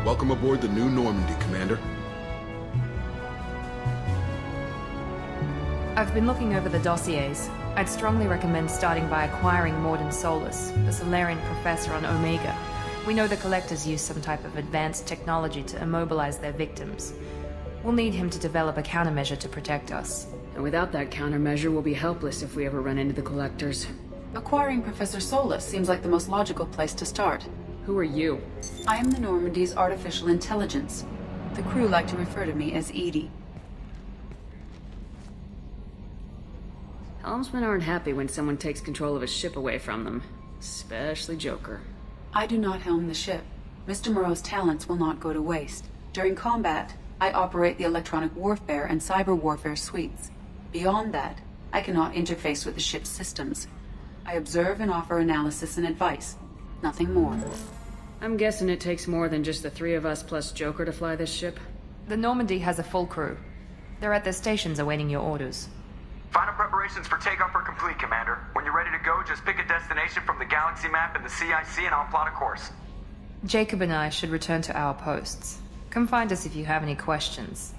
Welcome aboard the new Normandy, Commander. I've been looking over the dossiers. I'd strongly recommend starting by acquiring Morden Solus, the Solarian professor on Omega. We know the Collectors use some type of advanced technology to immobilize their victims. We'll need him to develop a countermeasure to protect us. And without that countermeasure, we'll be helpless if we ever run into the Collectors. Acquiring Professor Solus seems like the most logical place to start. Who are you? I am the Normandy's artificial intelligence. The crew like to refer to me as Edie. Helmsmen aren't happy when someone takes control of a ship away from them. Especially Joker. I do not helm the ship. Mr. Moreau's talents will not go to waste. During combat, I operate the electronic warfare and cyber warfare suites. Beyond that, I cannot interface with the ship's systems. I observe and offer analysis and advice. Nothing more. I'm guessing it takes more than just the three of us plus Joker to fly this ship? The Normandy has a full crew. They're at their stations awaiting your orders. Final preparations for takeoff are complete, Commander. When you're ready to go, just pick a destination from the galaxy map and the CIC and I'll plot a course. Jacob and I should return to our posts. Come find us if you have any questions.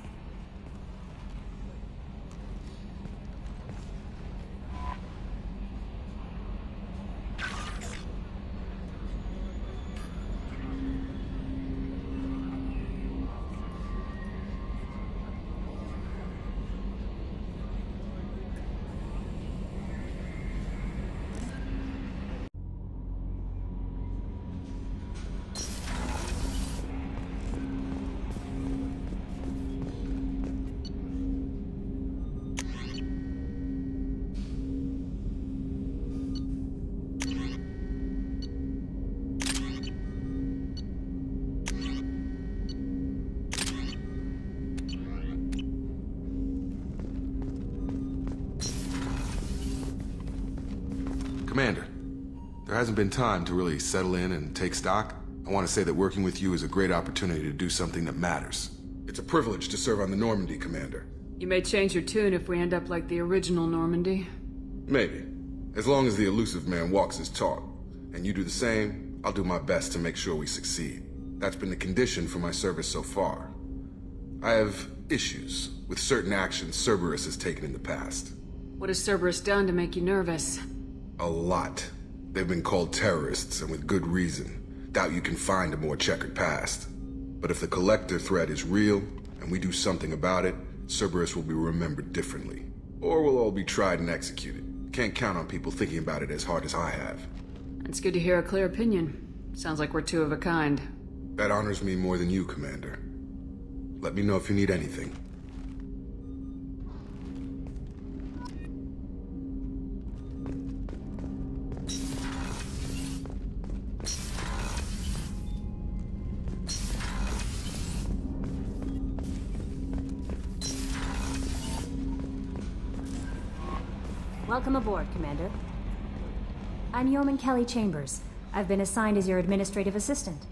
Commander, there hasn't been time to really settle in and take stock. I want to say that working with you is a great opportunity to do something that matters. It's a privilege to serve on the Normandy, Commander. You may change your tune if we end up like the original Normandy. Maybe. As long as the elusive man walks his talk, and you do the same, I'll do my best to make sure we succeed. That's been the condition for my service so far. I have issues with certain actions Cerberus has taken in the past. What has Cerberus done to make you nervous? A lot. They've been called terrorists, and with good reason. Doubt you can find a more checkered past. But if the Collector threat is real, and we do something about it, Cerberus will be remembered differently. Or we'll all be tried and executed. Can't count on people thinking about it as hard as I have. It's good to hear a clear opinion. Sounds like we're two of a kind. That honors me more than you, Commander. Let me know if you need anything. Welcome aboard, Commander. I'm Yeoman Kelly Chambers. I've been assigned as your administrative assistant.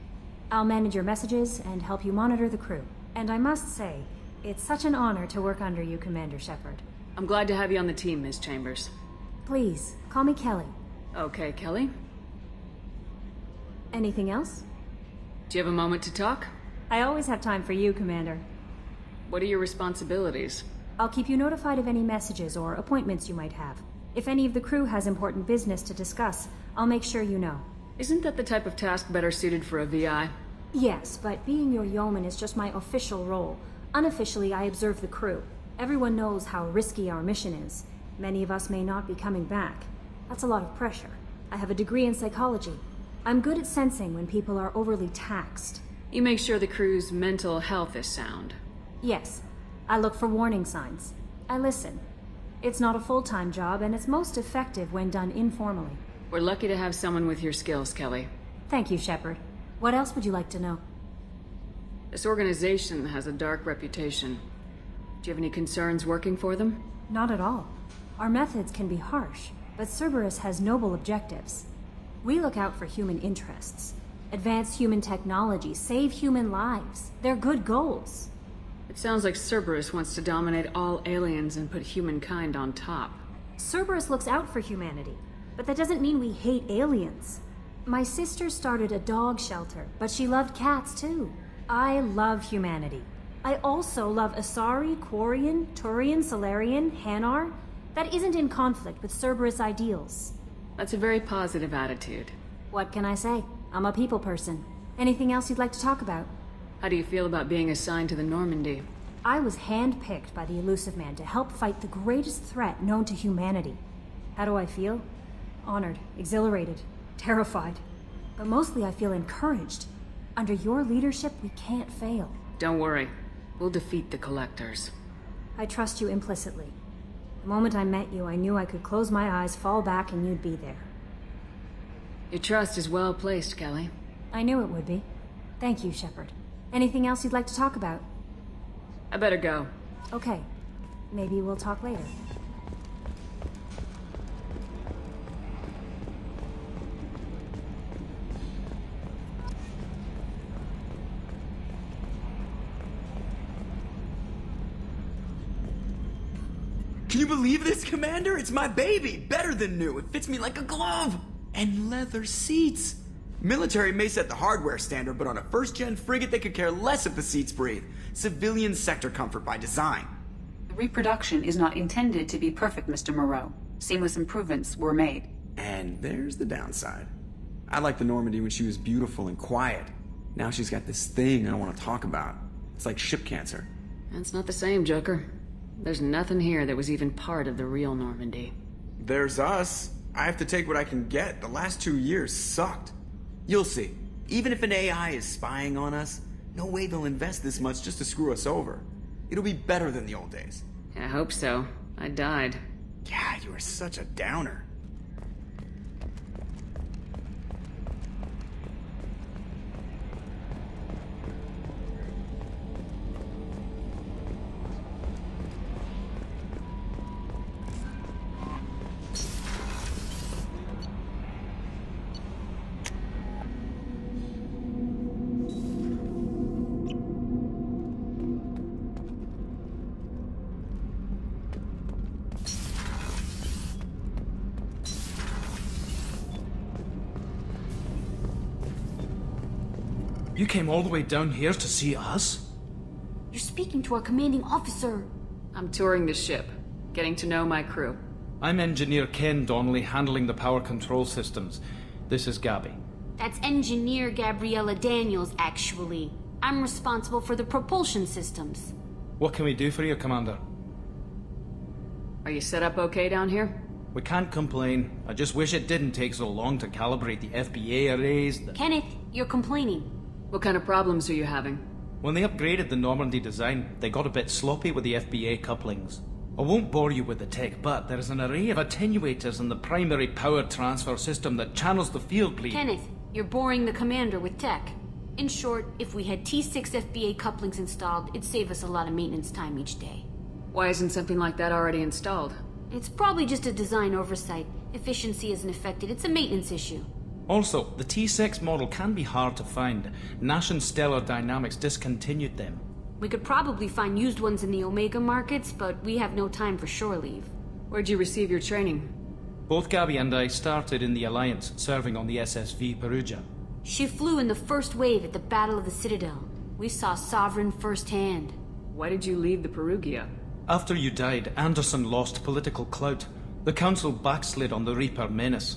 I'll manage your messages and help you monitor the crew. And I must say, it's such an honor to work under you, Commander Shepard. I'm glad to have you on the team, Ms. Chambers. Please, call me Kelly. Okay, Kelly. Anything else? Do you have a moment to talk? I always have time for you, Commander. What are your responsibilities? I'll keep you notified of any messages or appointments you might have. If any of the crew has important business to discuss, I'll make sure you know. Isn't that the type of task better suited for a VI? Yes, but being your yeoman is just my official role. Unofficially, I observe the crew. Everyone knows how risky our mission is. Many of us may not be coming back. That's a lot of pressure. I have a degree in psychology. I'm good at sensing when people are overly taxed. You make sure the crew's mental health is sound. Yes. I look for warning signs. I listen. It's not a full-time job, and it's most effective when done informally. We're lucky to have someone with your skills, Kelly. Thank you, Shepard. What else would you like to know? This organization has a dark reputation. Do you have any concerns working for them? Not at all. Our methods can be harsh, but Cerberus has noble objectives. We look out for human interests. Advance human technology, save human lives. They're good goals. It sounds like Cerberus wants to dominate all aliens and put humankind on top. Cerberus looks out for humanity, but that doesn't mean we hate aliens. My sister started a dog shelter, but she loved cats too. I love humanity. I also love Asari, Quarian, Turian, Solarian, Hanar. That isn't in conflict with Cerberus ideals. That's a very positive attitude. What can I say? I'm a people person. Anything else you'd like to talk about? How do you feel about being assigned to the Normandy? I was handpicked by the Elusive Man to help fight the greatest threat known to humanity. How do I feel? Honored, exhilarated, terrified. But mostly I feel encouraged. Under your leadership, we can't fail. Don't worry. We'll defeat the Collectors. I trust you implicitly. The moment I met you, I knew I could close my eyes, fall back, and you'd be there. Your trust is well placed, Kelly. I knew it would be. Thank you, Shepard. Anything else you'd like to talk about? I better go. Okay. Maybe we'll talk later. Can you believe this, Commander? It's my baby! Better than new. It fits me like a glove! And leather seats! Military may set the hardware standard, but on a first-gen frigate they could care less if the seats breathe. Civilian sector comfort by design. The reproduction is not intended to be perfect, Mr. Moreau. Seamless improvements were made. And there's the downside. I liked the Normandy when she was beautiful and quiet. Now she's got this thing I don't want to talk about. It's like ship cancer. That's not the same, Joker. There's nothing here that was even part of the real Normandy. There's us. I have to take what I can get. The last 2 years sucked. You'll see. Even if an AI is spying on us, no way they'll invest this much just to screw us over. It'll be better than the old days. I hope so. I died. Yeah, you are such a downer. You came all the way down here to see us? You're speaking to our commanding officer. I'm touring the ship, getting to know my crew. I'm Engineer Ken Donnelly, handling the power control systems. This is Gabby. That's Engineer Gabriella Daniels, actually. I'm responsible for the propulsion systems. What can we do for you, Commander? Are you set up okay down here? We can't complain. I just wish it didn't take so long to calibrate the FBA arrays. Kenneth, you're complaining. What kind of problems are you having? When they upgraded the Normandy design, they got a bit sloppy with the FBA couplings. I won't bore you with the tech, but there is an array of attenuators in the primary power transfer system that channels the field bleed. Kenneth, you're boring the commander with tech. In short, if we had T6 FBA couplings installed, it'd save us a lot of maintenance time each day. Why isn't something like that already installed? It's probably just a design oversight. Efficiency isn't affected, it's a maintenance issue. Also, the T6 model can be hard to find. Nash and Stellar Dynamics discontinued them. We could probably find used ones in the Omega markets, but we have no time for shore leave. Where'd you receive your training? Both Gabby and I started in the Alliance, serving on the SSV Perugia. She flew in the first wave at the Battle of the Citadel. We saw Sovereign firsthand. Why did you leave the Perugia? After you died, Anderson lost political clout. The Council backslid on the Reaper menace.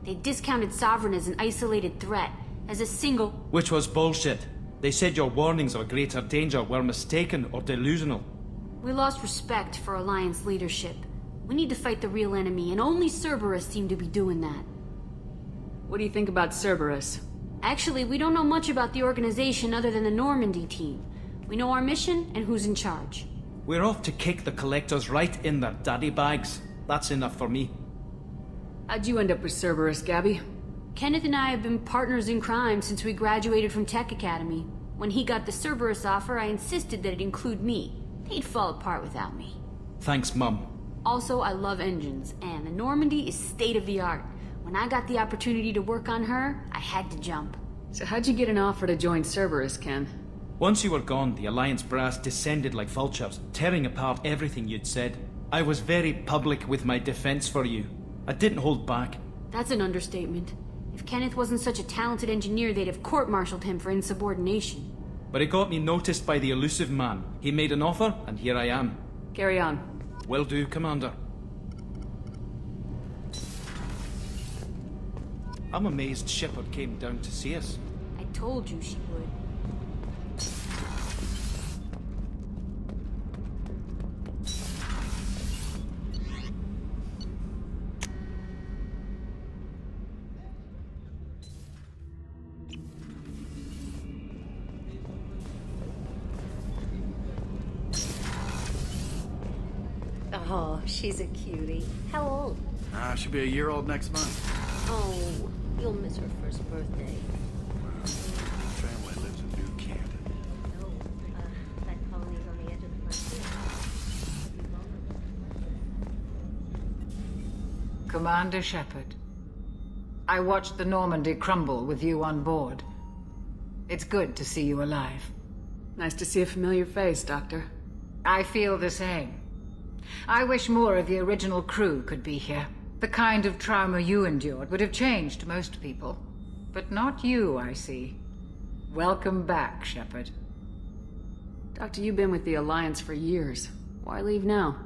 They discounted Sovereign as an isolated threat, as a single... Which was bullshit. They said your warnings of a greater danger were mistaken or delusional. We lost respect for Alliance leadership. We need to fight the real enemy, and only Cerberus seem to be doing that. What do you think about Cerberus? Actually, we don't know much about the organization other than the Normandy team. We know our mission and who's in charge. We're off to kick the Collectors right in their daddy bags. That's enough for me. How'd you end up with Cerberus, Gabby? Kenneth and I have been partners in crime since we graduated from Tech Academy. When he got the Cerberus offer, I insisted that it include me. They'd fall apart without me. Thanks, Mum. Also, I love engines, and the Normandy is state-of-the-art. When I got the opportunity to work on her, I had to jump. So how'd you get an offer to join Cerberus, Ken? Once you were gone, the Alliance brass descended like vultures, tearing apart everything you'd said. I was very public with my defense for you. I didn't hold back. That's an understatement. If Kenneth wasn't such a talented engineer, they'd have court-martialed him for insubordination. But it got me noticed by the elusive man. He made an offer, and here I am. Carry on. Will do, Commander. I'm amazed Shepard came down to see us. I told you she would. Oh, she's a cutie. How old? She'll be a year old next month. Oh, you'll miss her first birthday. Family lives in New Canton. No, that colony's on the edge of the frontier. Commander Shepard, I watched the Normandy crumble with you on board. It's good to see you alive. Nice to see a familiar face, Doctor. I feel the same. I wish more of the original crew could be here. The kind of trauma you endured would have changed most people. But not you, I see. Welcome back, Shepard. Doctor, you've been with the Alliance for years. Why leave now?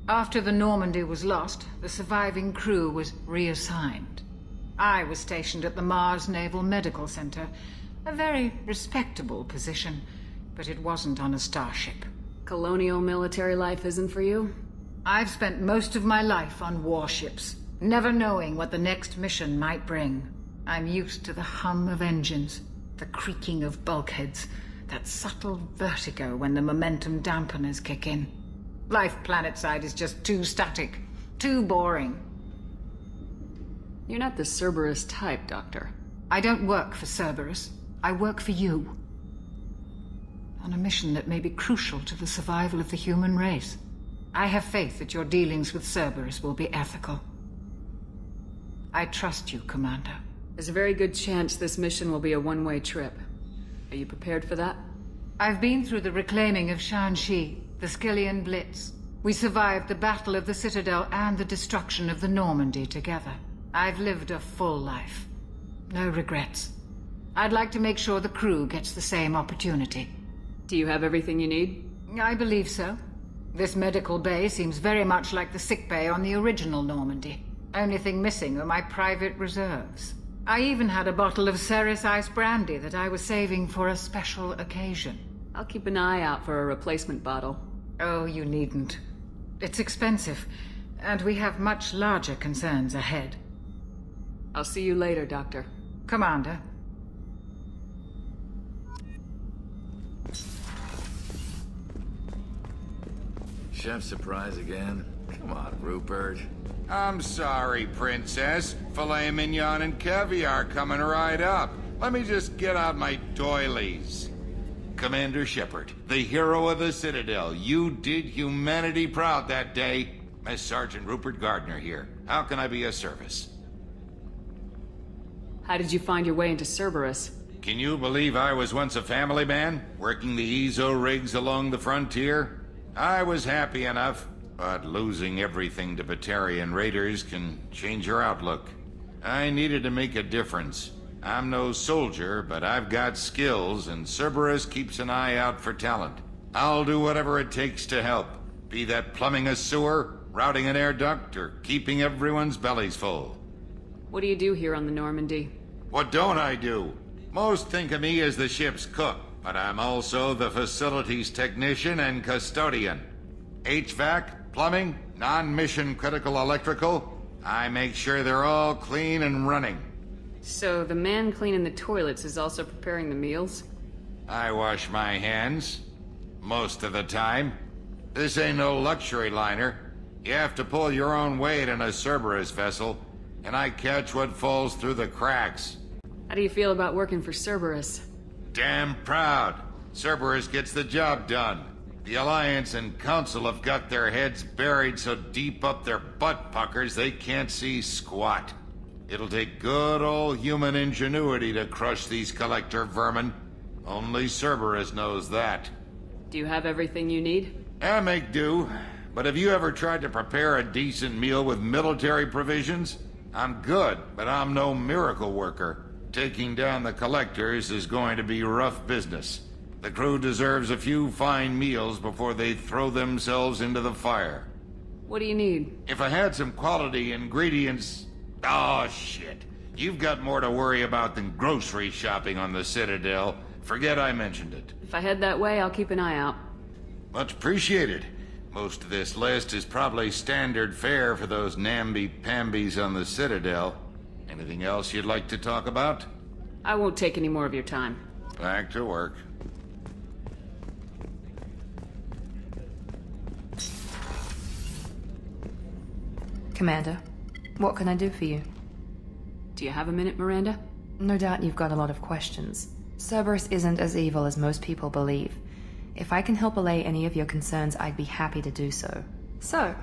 After the Normandy was lost, the surviving crew was reassigned. I was stationed at the Mars Naval Medical Center. A very respectable position, but it wasn't on a starship. Colonial military life isn't for you? I've spent most of my life on warships, never knowing what the next mission might bring. I'm used to the hum of engines, the creaking of bulkheads, that subtle vertigo when the momentum dampeners kick in. Life planetside is just too static, too boring. You're not the Cerberus type, Doctor. I don't work for Cerberus. I work for you. On a mission that may be crucial to the survival of the human race. I have faith that your dealings with Cerberus will be ethical. I trust you, Commander. There's a very good chance this mission will be a one-way trip. Are you prepared for that? I've been through the reclaiming of Shanxi, the Skillian Blitz. We survived the Battle of the Citadel and the destruction of the Normandy together. I've lived a full life. No regrets. I'd like to make sure the crew gets the same opportunity. Do you have everything you need? I believe so. This medical bay seems very much like the sick bay on the original Normandy. Only thing missing are my private reserves. I even had a bottle of Ceres Ice Brandy that I was saving for a special occasion. I'll keep an eye out for a replacement bottle. Oh, you needn't. It's expensive, and we have much larger concerns ahead. I'll see you later, Doctor. Commander. Chef surprise again? Come on, Rupert. I'm sorry, Princess. Filet mignon and caviar coming right up. Let me just get out my doilies. Commander Shepard, the hero of the Citadel. You did humanity proud that day. Master Sergeant Rupert Gardner here. How can I be of service? How did you find your way into Cerberus? Can you believe I was once a family man, working the EZO rigs along the frontier? I was happy enough, but losing everything to Batarian raiders can change your outlook. I needed to make a difference. I'm no soldier, but I've got skills, and Cerberus keeps an eye out for talent. I'll do whatever it takes to help, be that plumbing a sewer, routing an air duct, or keeping everyone's bellies full. What do you do here on the Normandy? What don't I do? Most think of me as the ship's cook, but I'm also the facilities technician and custodian. HVAC, plumbing, non-mission critical electrical. I make sure they're all clean and running. So the man cleaning the toilets is also preparing the meals? I wash my hands. Most of the time. This ain't no luxury liner. You have to pull your own weight in a Cerberus vessel, and I catch what falls through the cracks. How do you feel about working for Cerberus? Damn proud. Cerberus gets the job done. The Alliance and Council have got their heads buried so deep up their butt puckers they can't see squat. It'll take good old human ingenuity to crush these collector vermin. Only Cerberus knows that. Do you have everything you need? I make do. But have you ever tried to prepare a decent meal with military provisions? I'm good, but I'm no miracle worker. Taking down the collectors is going to be rough business. The crew deserves a few fine meals before they throw themselves into the fire. What do you need? If I had some quality ingredients... Oh, shit. You've got more to worry about than grocery shopping on the Citadel. Forget I mentioned it. If I head that way, I'll keep an eye out. Much appreciated. Most of this list is probably standard fare for those namby-pambies on the Citadel. Anything else you'd like to talk about? I won't take any more of your time. Back to work. Commander, what can I do for you? Do you have a minute, Miranda? No doubt you've got a lot of questions. Cerberus isn't as evil as most people believe. If I can help allay any of your concerns, I'd be happy to do so. So,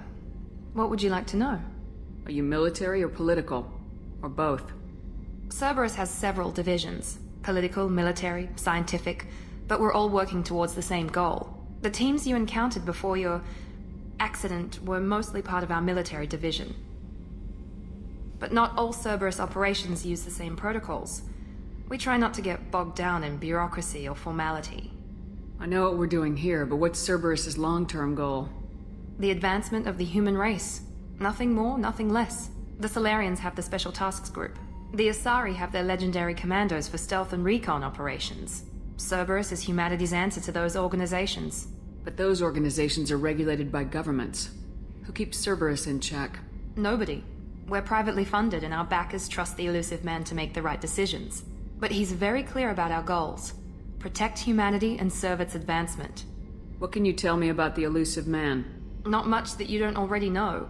what would you like to know? Are you military or political? Or both? Cerberus has several divisions. Political, military, scientific, but we're all working towards the same goal. The teams you encountered before your accident were mostly part of our military division. But not all Cerberus operations use the same protocols. We try not to get bogged down in bureaucracy or formality. I know what we're doing here, but what's Cerberus's long-term goal? The advancement of the human race. Nothing more, nothing less. The Solarians have the Special Tasks Group. The Asari have their legendary commandos for stealth and recon operations. Cerberus is humanity's answer to those organizations. But those organizations are regulated by governments. Who keeps Cerberus in check? Nobody. We're privately funded and our backers trust the elusive man to make the right decisions. But he's very clear about our goals. Protect humanity and serve its advancement. What can you tell me about the elusive man? Not much that you don't already know.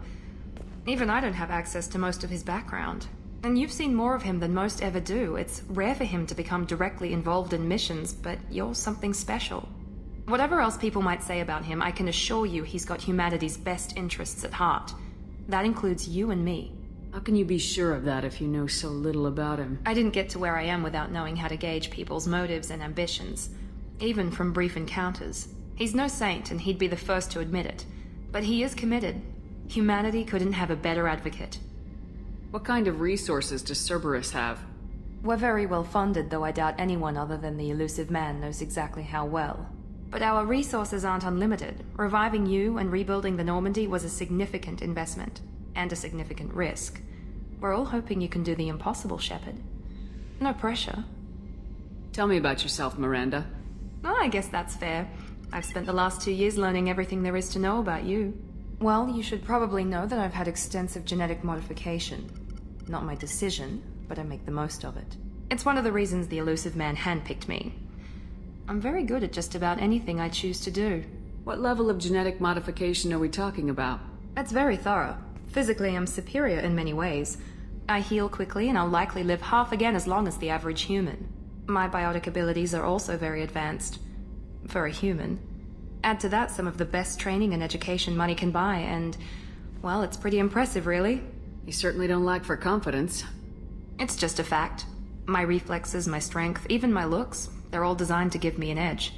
Even I don't have access to most of his background. And you've seen more of him than most ever do. It's rare for him to become directly involved in missions, but you're something special. Whatever else people might say about him, I can assure you he's got humanity's best interests at heart. That includes you and me. How can you be sure of that if you know so little about him? I didn't get to where I am without knowing how to gauge people's motives and ambitions, even from brief encounters. He's no saint, and he'd be the first to admit it. But he is committed. Humanity couldn't have a better advocate. What kind of resources does Cerberus have? We're very well funded, though I doubt anyone other than the elusive man knows exactly how well. But our resources aren't unlimited. Reviving you and rebuilding the Normandy was a significant investment, and a significant risk. We're all hoping you can do the impossible, Shepard. No pressure. Tell me about yourself, Miranda. Oh, I guess that's fair. I've spent the last 2 years learning everything there is to know about you. Well, you should probably know that I've had extensive genetic modification. Not my decision, but I make the most of it. It's one of the reasons the elusive man handpicked me. I'm very good at just about anything I choose to do. What level of genetic modification are we talking about? That's very thorough. Physically, I'm superior in many ways. I heal quickly, and I'll likely live half again as long as the average human. My biotic abilities are also very advanced. For a human. Add to that some of the best training and education money can buy, and, well, it's pretty impressive, really. You certainly don't lack for confidence. It's just a fact. My reflexes, my strength, even my looks, they're all designed to give me an edge.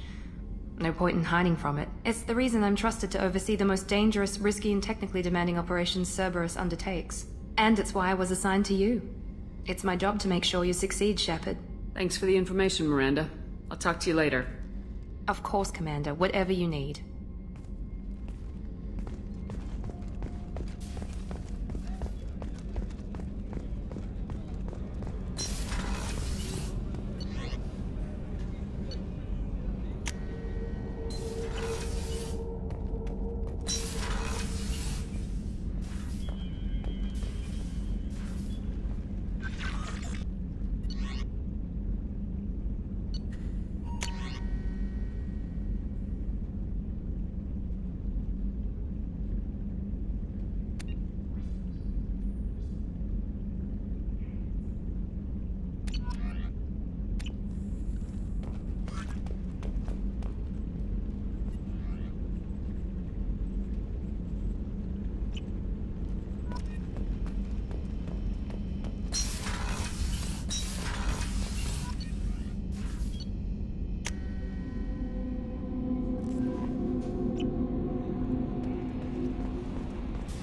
No point in hiding from it. It's the reason I'm trusted to oversee the most dangerous, risky, and technically demanding operations Cerberus undertakes. And it's why I was assigned to you. It's my job to make sure you succeed, Shepard. Thanks for the information, Miranda. I'll talk to you later. Of course, Commander. Whatever you need.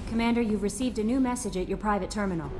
Commander, you've received a new message at your private terminal.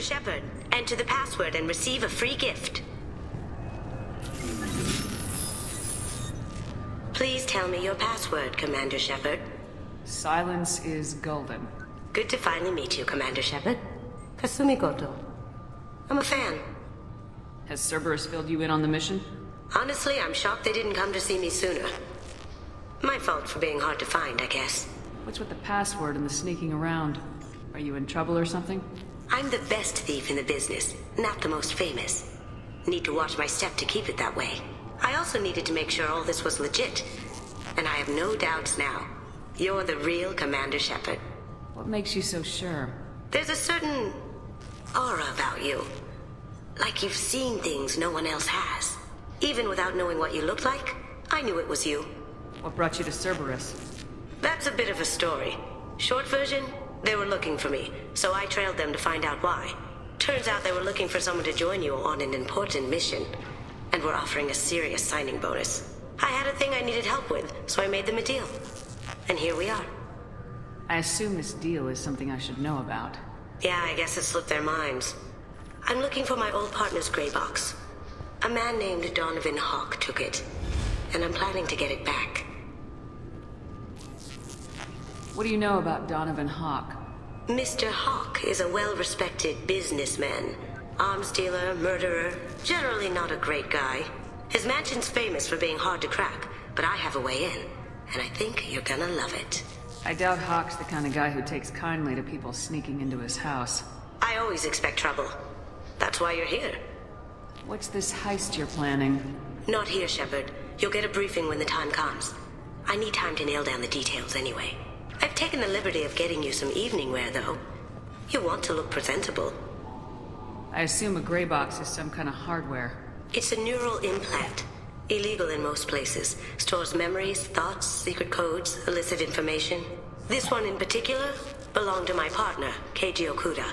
Shepard. Enter the password and receive a free gift. Please tell me your password, Commander Shepard. Silence is golden. Good to finally meet you, Commander Shepard. Kasumi Goto. I'm a fan. Has Cerberus filled you in on the mission? Honestly, I'm shocked they didn't come to see me sooner. My fault for being hard to find, I guess. What's with the password and the sneaking around? Are you in trouble or something? I'm the best thief in the business, not the most famous. Need to watch my step to keep it that way. I also needed to make sure all this was legit. And I have no doubts now. You're the real Commander Shepard. What makes you so sure? There's a certain aura about you. Like you've seen things no one else has. Even without knowing what you looked like, I knew it was you. What brought you to Cerberus? That's a bit of a story. Short version, they were looking for me, so I trailed them to find out why. Turns out they were looking for someone to join you on an important mission, and were offering a serious signing bonus. I had a thing I needed help with, so I made them a deal. And here we are. I assume this deal is something I should know about. Yeah, I guess it slipped their minds. I'm looking for my old partner's gray box. A man named Donovan Hawk took it, and I'm planning to get it back. What do you know about Donovan Hawk? Mr. Hawk is a well-respected businessman. Arms dealer, murderer, generally not a great guy. His mansion's famous for being hard to crack, but I have a way in, and I think you're gonna love it. I doubt Hawk's the kind of guy who takes kindly to people sneaking into his house. I always expect trouble. That's why you're here. What's this heist you're planning? Not here, Shepard. You'll get a briefing when the time comes. I need time to nail down the details anyway. I've taken the liberty of getting you some evening wear, though. You want to look presentable. I assume a gray box is some kind of hardware. It's a neural implant. Illegal in most places. Stores memories, thoughts, secret codes, illicit information. This one in particular belonged to my partner, Keiji Okuda.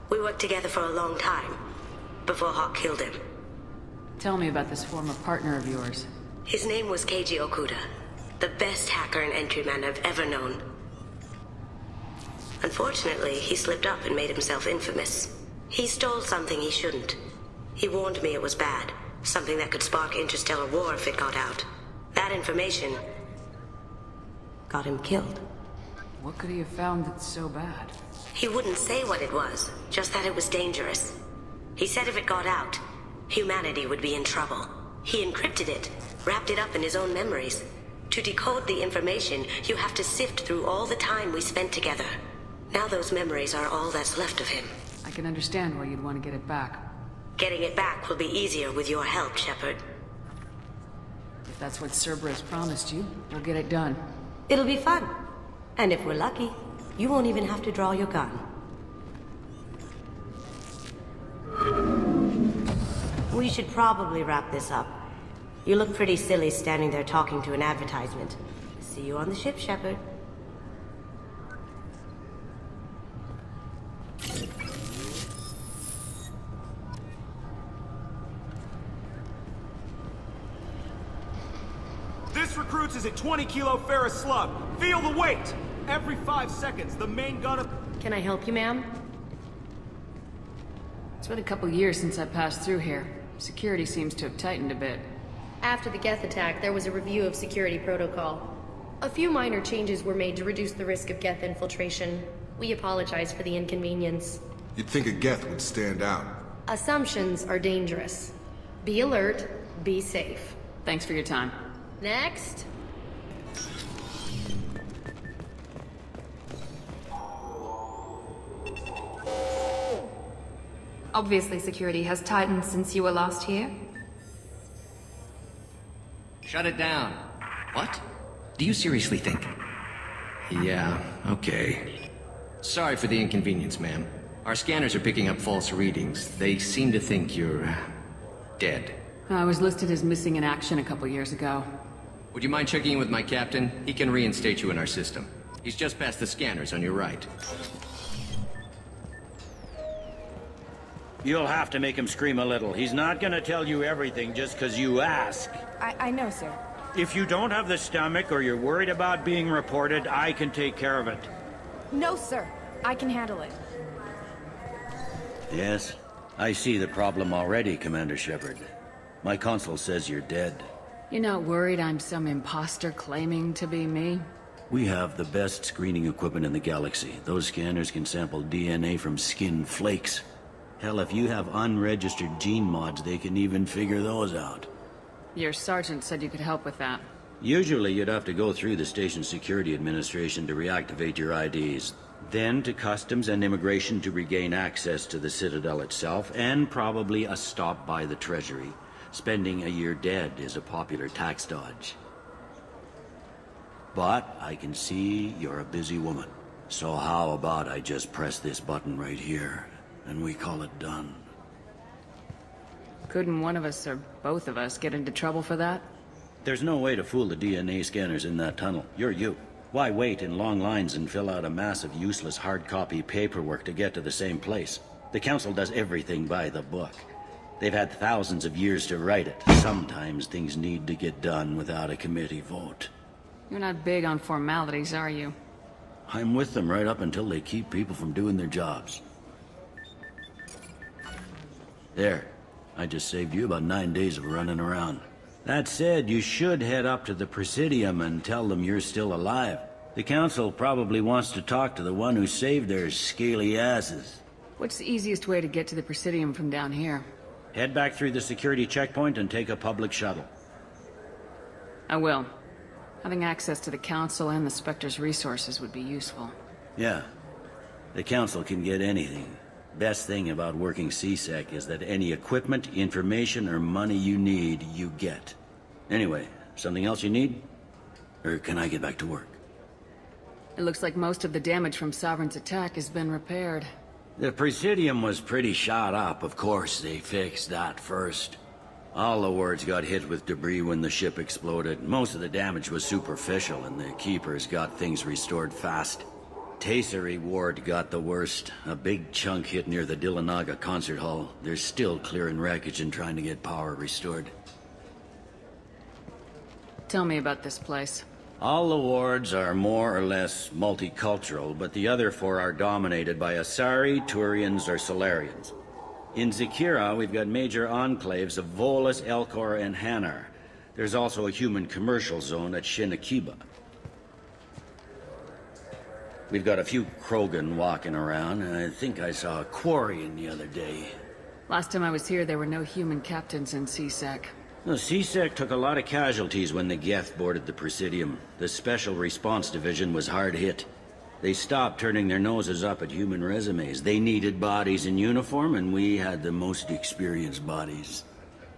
We worked together for a long time, before Hawk killed him. Tell me about this former partner of yours. His name was Keiji Okuda, the best hacker and entryman I've ever known. Unfortunately, he slipped up and made himself infamous. He stole something he shouldn't. He warned me it was bad, something that could spark interstellar war if it got out. That information got him killed. What could he have found that's so bad? He wouldn't say what it was, just that it was dangerous. He said if it got out, humanity would be in trouble. He encrypted it, wrapped it up in his own memories. To decode the information, you have to sift through all the time we spent together. Now those memories are all that's left of him. I can understand why you'd want to get it back. Getting it back will be easier with your help, Shepard. If that's what Cerberus promised you, we'll get it done. It'll be fun. And if we're lucky, you won't even have to draw your gun. We should probably wrap this up. You look pretty silly standing there talking to an advertisement. See you on the ship, Shepard. This recruits is a 20-kilo ferrous slug. Feel the weight! Every 5 seconds, the main gun of... Can I help you, ma'am? It's been a couple years since I passed through here. Security seems to have tightened a bit. After the Geth attack, there was a review of security protocol. A few minor changes were made to reduce the risk of Geth infiltration. We apologize for the inconvenience. You'd think a Geth would stand out. Assumptions are dangerous. Be alert, be safe. Thanks for your time. Next. Obviously, security has tightened since you were last here. Shut it down. What? Do you seriously think? Yeah, okay. Sorry for the inconvenience, ma'am. Our scanners are picking up false readings. They seem to think you're... dead. I was listed as missing in action a couple years ago. Would you mind checking in with my captain? He can reinstate you in our system. He's just past the scanners on your right. You'll have to make him scream a little. He's not gonna tell you everything just because you ask. I know, sir. If you don't have the stomach or you're worried about being reported, I can take care of it. No, sir. I can handle it. Yes, I see the problem already, Commander Shepard. My console says you're dead. You're not worried I'm some imposter claiming to be me? We have the best screening equipment in the galaxy. Those scanners can sample DNA from skin flakes. Hell, if you have unregistered gene mods, they can even figure those out. Your sergeant said you could help with that. Usually you'd have to go through the Station Security Administration to reactivate your IDs. Then to Customs and Immigration to regain access to the Citadel itself, and probably a stop by the Treasury. Spending a year dead is a popular tax dodge. But I can see you're a busy woman. So how about I just press this button right here, and we call it done? Couldn't one of us or both of us get into trouble for that? There's no way to fool the DNA scanners in that tunnel. You're you. Why wait in long lines and fill out a massive useless hard copy paperwork to get to the same place? The Council does everything by the book. They've had thousands of years to write it. Sometimes things need to get done without a committee vote. You're not big on formalities, are you? I'm with them right up until they keep people from doing their jobs. There. I just saved you about 9 days of running around. That said, you should head up to the Presidium and tell them you're still alive. The Council probably wants to talk to the one who saved their scaly asses. What's the easiest way to get to the Presidium from down here? Head back through the security checkpoint and take a public shuttle. I will. Having access to the Council and the Spectre's resources would be useful. Yeah. The Council can get anything. Best thing about working CSEC is that any equipment, information, or money you need, you get. Anyway, something else you need? Or can I get back to work? It looks like most of the damage from Sovereign's attack has been repaired. The Presidium was pretty shot up. Of course, they fixed that first. All the wards got hit with debris when the ship exploded. Most of the damage was superficial, and the Keepers got things restored fast. Tasery Ward got the worst. A big chunk hit near the Dillanaga concert hall. They're still clearing wreckage and trying to get power restored. Tell me about this place. All the wards are more or less multicultural, but the other four are dominated by Asari, Turians, or Solarians. In Zakira, we've got major enclaves of Volus, Elcor, and Hanar. There's also a human commercial zone at Shinakiba. We've got a few Krogan walking around, and I think I saw a Quarian the other day. Last time I was here, there were no human captains in CSEC. The CSEC took a lot of casualties when the Geth boarded the Presidium. The Special Response Division was hard hit. They stopped turning their noses up at human resumes. They needed bodies in uniform, and we had the most experienced bodies.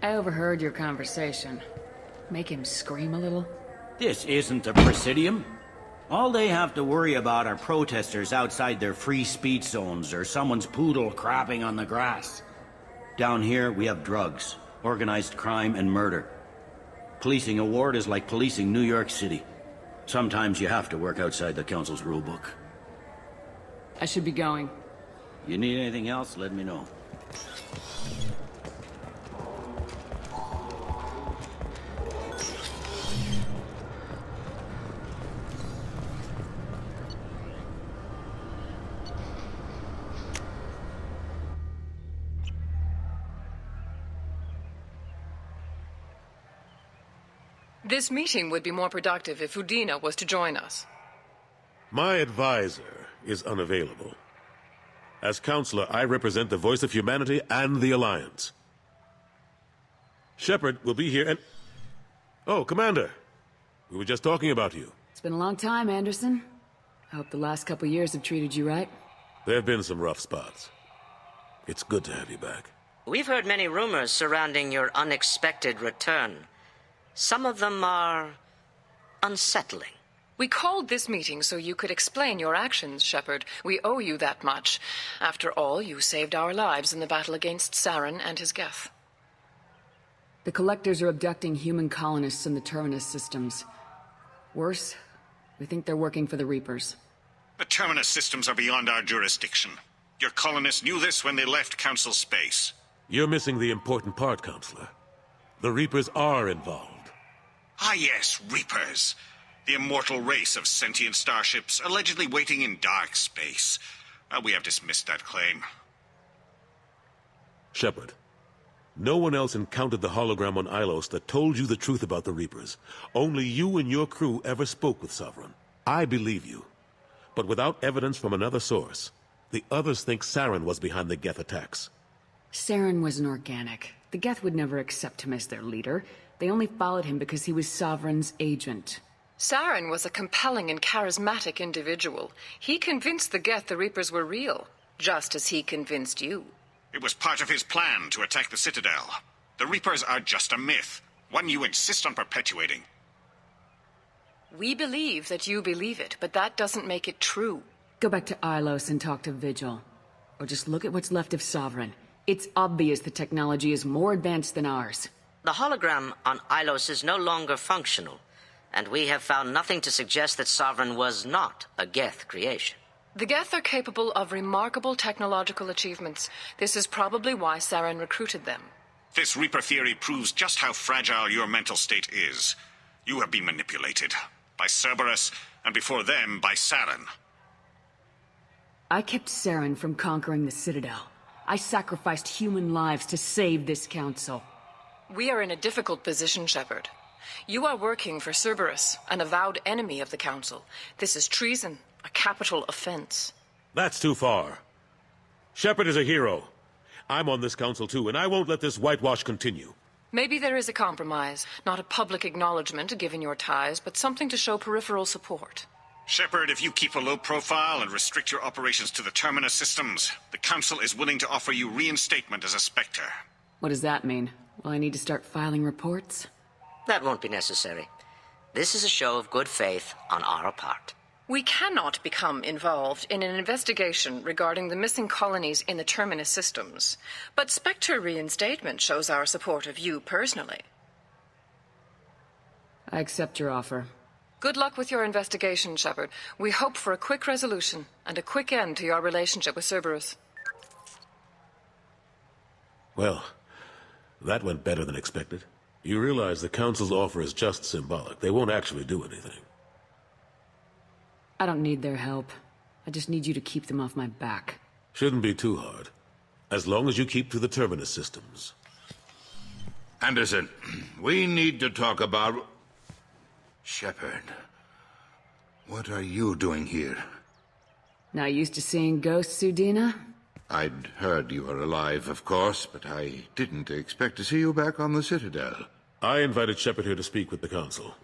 I overheard your conversation. Make him scream a little? This isn't a Presidium. All they have to worry about are protesters outside their free speech zones or someone's poodle crapping on the grass. Down here, we have drugs, organized crime, and murder. Policing a ward is like policing New York City. Sometimes you have to work outside the Council's rulebook. I should be going. You need anything else, let me know. This meeting would be more productive if Udina was to join us. My advisor is unavailable. As counselor, I represent the voice of humanity and the Alliance. Shepard will be here and... Oh, Commander. We were just talking about you. It's been a long time, Anderson. I hope the last couple years have treated you right. There have been some rough spots. It's good to have you back. We've heard many rumors surrounding your unexpected return. Some of them are unsettling. We called this meeting so you could explain your actions, Shepard. We owe you that much. After all, you saved our lives in the battle against Saren and his Geth. The Collectors are abducting human colonists in the Terminus systems. Worse, we think they're working for the Reapers. The Terminus systems are beyond our jurisdiction. Your colonists knew this when they left Council space. You're missing the important part, Counselor. The Reapers are involved. Ah yes, Reapers. The immortal race of sentient starships allegedly waiting in dark space. We have dismissed that claim. Shepard, no one else encountered the hologram on Ilos that told you the truth about the Reapers. Only you and your crew ever spoke with Sovereign. I believe you. But without evidence from another source, the others think Saren was behind the Geth attacks. Saren was an organic. The Geth would never accept him as their leader. They only followed him because he was Sovereign's agent. Saren was a compelling and charismatic individual. He convinced the Geth the Reapers were real, just as he convinced you. It was part of his plan to attack the Citadel. The Reapers are just a myth, one you insist on perpetuating. We believe that you believe it, but that doesn't make it true. Go back to Ilos and talk to Vigil. Or just look at what's left of Sovereign. It's obvious the technology is more advanced than ours. The hologram on Ilos is no longer functional, and we have found nothing to suggest that Sovereign was not a Geth creation. The Geth are capable of remarkable technological achievements. This is probably why Saren recruited them. This Reaper theory proves just how fragile your mental state is. You have been manipulated. By Cerberus, and before them, by Saren. I kept Saren from conquering the Citadel. I sacrificed human lives to save this council. We are in a difficult position, Shepard. You are working for Cerberus, an avowed enemy of the Council. This is treason, a capital offense. That's too far. Shepard is a hero. I'm on this council too, and I won't let this whitewash continue. Maybe there is a compromise. Not a public acknowledgement given your ties, but something to show peripheral support. Shepard, if you keep a low profile and restrict your operations to the Terminus systems, the Council is willing to offer you reinstatement as a Spectre. What does that mean? Will I need to start filing reports? That won't be necessary. This is a show of good faith on our part. We cannot become involved in an investigation regarding the missing colonies in the Terminus systems, but Spectre reinstatement shows our support of you personally. I accept your offer. Good luck with your investigation, Shepard. We hope for a quick resolution and a quick end to your relationship with Cerberus. Well, that went better than expected. You realize the Council's offer is just symbolic. They won't actually do anything. I don't need their help. I just need you to keep them off my back. Shouldn't be too hard. As long as you keep to the Terminus systems. Anderson, we need to talk about... Shepard, what are you doing here? Not used to seeing ghosts, Udina? I'd heard you were alive, of course, but I didn't expect to see you back on the Citadel. I invited Shepard here to speak with the Council.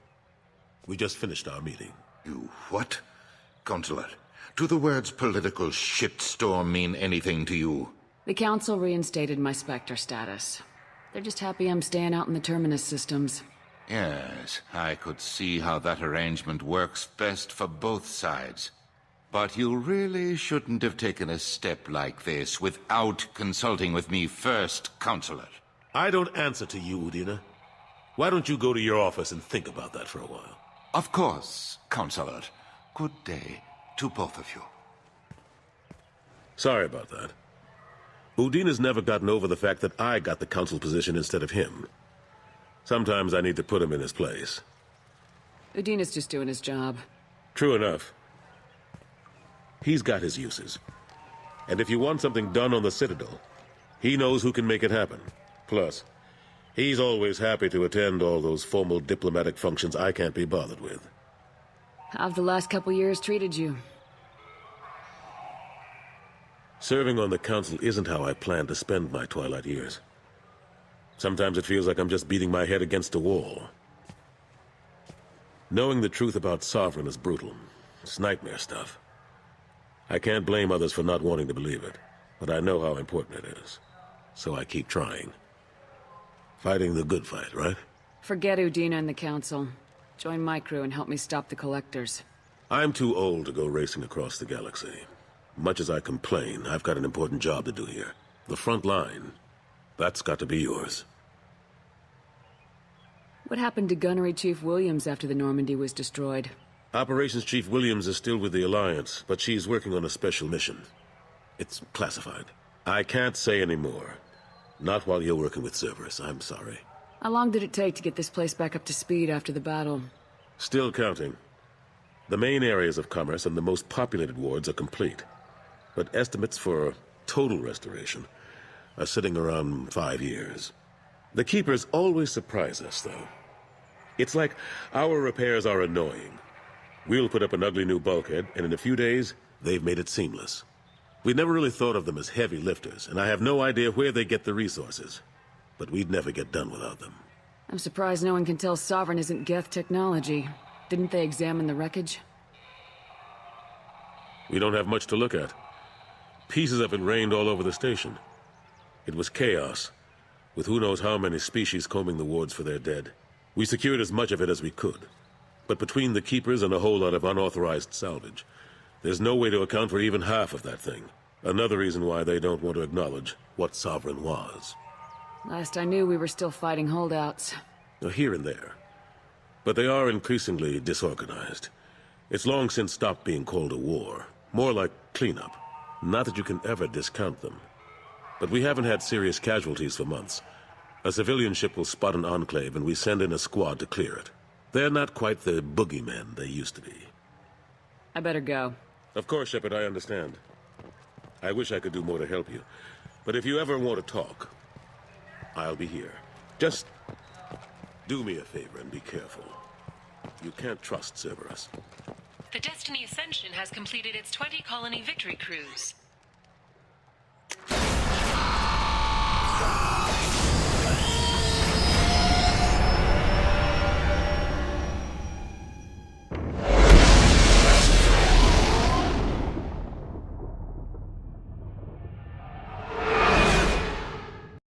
We just finished our meeting. You what? Consular, do the words political shitstorm mean anything to you? The Council reinstated my Spectre status. They're just happy I'm staying out in the Terminus systems. Yes, I could see how that arrangement works best for both sides. But you really shouldn't have taken a step like this without consulting with me first, Consular. I don't answer to you, Udina. Why don't you go to your office and think about that for a while? Of course, Consular. Good day to both of you. Sorry about that. Udina's never gotten over the fact that I got the Council position instead of him. Sometimes I need to put him in his place. Udina's just doing his job. True enough. He's got his uses. And if you want something done on the Citadel, he knows who can make it happen. Plus, he's always happy to attend all those formal diplomatic functions I can't be bothered with. How've the last couple years treated you? Serving on the Council isn't how I plan to spend my twilight years. Sometimes it feels like I'm just beating my head against a wall. Knowing the truth about Sovereign is brutal. It's nightmare stuff. I can't blame others for not wanting to believe it, but I know how important it is. So I keep trying. Fighting the good fight, right? Forget Udina and the Council. Join my crew and help me stop the Collectors. I'm too old to go racing across the galaxy. Much as I complain, I've got an important job to do here. The front line. That's got to be yours. What happened to Gunnery Chief Williams after the Normandy was destroyed? Operations Chief Williams is still with the Alliance, but she's working on a special mission. It's classified. I can't say any more. Not while you're working with Cerberus, I'm sorry. How long did it take to get this place back up to speed after the battle? Still counting. The main areas of commerce and the most populated wards are complete. But estimates for total restoration are sitting around 5 years. The Keepers always surprise us, though. It's like our repairs are annoying. We'll put up an ugly new bulkhead, and in a few days, they've made it seamless. We never really thought of them as heavy lifters, and I have no idea where they get the resources. But we'd never get done without them. I'm surprised no one can tell Sovereign isn't Geth technology. Didn't they examine the wreckage? We don't have much to look at. Pieces of it rained all over the station. It was chaos, with who knows how many species combing the wards for their dead. We secured as much of it as we could. But between the Keepers and a whole lot of unauthorized salvage, there's no way to account for even half of that thing. Another reason why they don't want to acknowledge what Sovereign was. Last I knew, we were still fighting holdouts. Here and there. But they are increasingly disorganized. It's long since stopped being called a war. More like cleanup. Not that you can ever discount them. But we haven't had serious casualties for months. A civilian ship will spot an enclave and we send in a squad to clear it. They're not quite the boogeymen they used to be. I better go. Of course, Shepard, I understand. I wish I could do more to help you. But if you ever want to talk, I'll be here. Just do me a favor and be careful. You can't trust Cerberus. The Destiny Ascension has completed its 20-colony victory cruise.